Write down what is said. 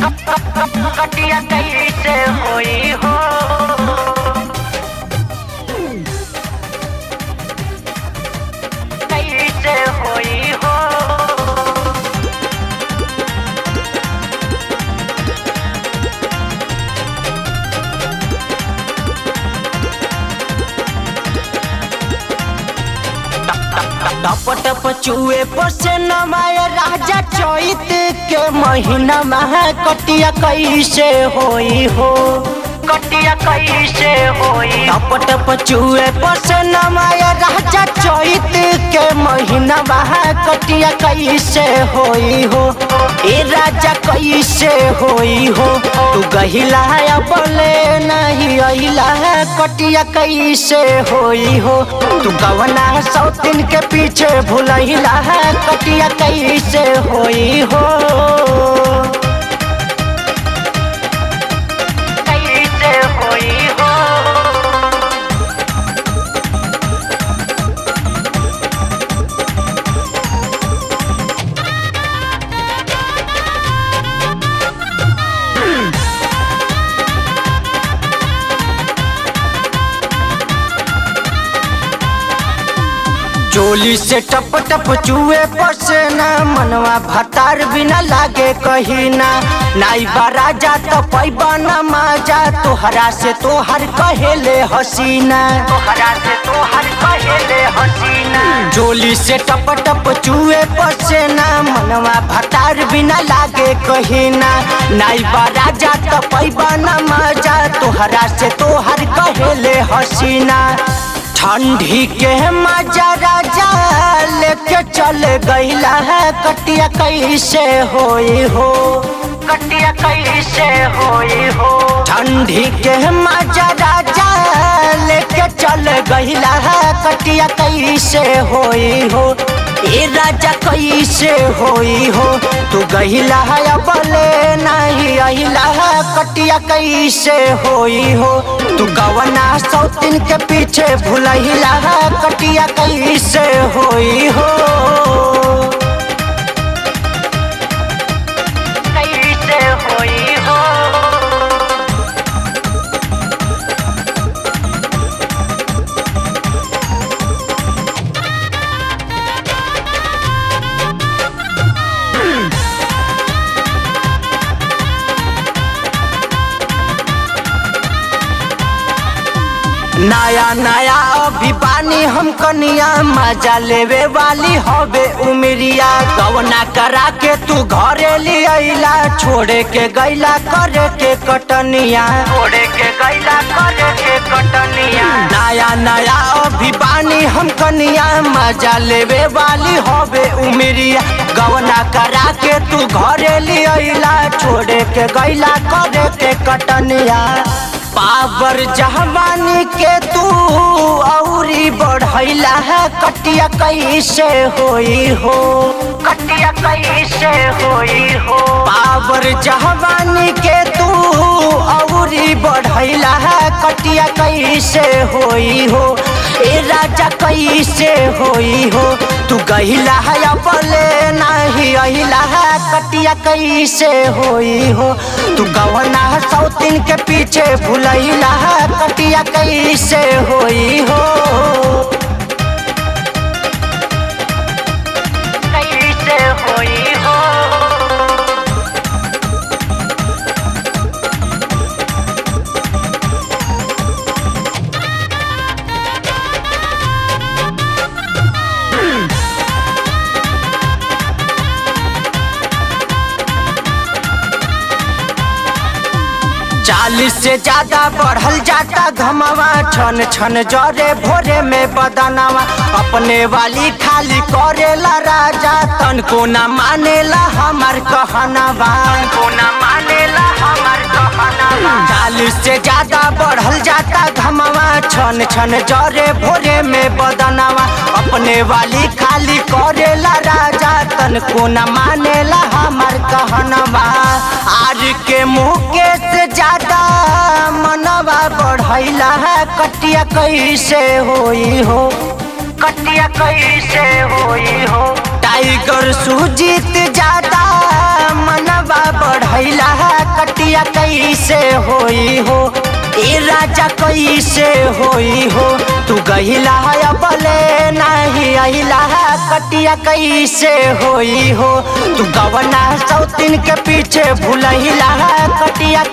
कटिया कैसे होई हो। कैसे होई हो। टप टप चुए पसेना माया राजा चैत के महीना में कटिया कैसे होई हो। कटिया कैसे होई। टप टप चुए पसेना माया राजा चैत के महीना में कटिया कैसे होई हो। ए राजा कैसे होई हो। तू गहिला बोले नहीं अहिला कटिया कैसे होई हो। तू गवना सौतीन के पीछे भुलहिला कटिया कैसे होई हो। कैसे होई हो। चोली से टप टप चुए पसेना मनवा भतार बिना लागे कहीं ना। नाई बारा जा तो पैबा न माजा तोहरा से तोहर कहेले हसीना। तोहरा से तोहर कहेले हसीना। चोली से टप टप चुए पसेना मनवा भतार बिना लागे कहीं ना। नाई बारा जा तो पैबा न माजा तोहरा से तोहर कहेले हसीना। ठंडी के मजा राजा लेके चल गईला है कटिया कैसे होई हो। कटिया कैसे होई हो। ठंडी के मजा राजा लेके चल गईला है कटिया कैसे होई हो। ए राजा कैसे होई हो। तू गहिला है बोले नहीं अहिला कटिया कैसे होई हो। तू गवना सौतीन के पीछे भुलहिला कटिया कैसे होई हो। कैसे होई हो। नया नया अभी पानी हम कनिया मजा लेवे वाली होबे उमरिया। गवना करा के तू घरे ले अइला छोड़े के गैला करे के कटनिया। छोड़े के गैला करे के कटनिया। नया नया अभी पानी हम कनिया मजा लेवे वाली होबे उमरिया। गवना करा के तू घरे ले अइला छोड़े के गैला करे के कटनिया। पावर जवानी के तू औरी बढ़ैला है कटिया कैसे होई हो। कटिया कैसे होई हो। पावर जवानी के तू औरी बढ़ैला है कटिया कैसे होई हो। ए राजा कैसे होई हो। तू गहिला है बोले नहीं अहिला कटिया कैसे होई हो। तू गवना सौतीन के पीछे भुलहिला कटिया कैसे होई हो। कैसे होई हो। चालीस से ज्यादा बढ़ल जाता घमवा छन छन जरे भोरे में बदनवा। अपने वाली खाली करेला राजा तन को न मानेला हमार कहनवा। को न मानेला हमार कहनवा। 40 से ज्यादा बढ़ल जाता घमवा छन छन जरे भोरे में बदनवा। अपने वाली खाली करेला राजा तन को न मानेला हमार कहनवा। आज के मुँह से ज्यादा मनवा बढ़ैला है कटिया कैसे होई हो। कटिया कैसे होई हो। टाइगर सुजीत ज्यादा मनवा बढ़ैला है कटिया कैसे होई हो, ए राजा कैसे होई हो। तू गहिला है बले नहीं अहिला है, कटिया कैसे होई हो। तू गवना सौतीन के पीछे भूलहिला है, कटिया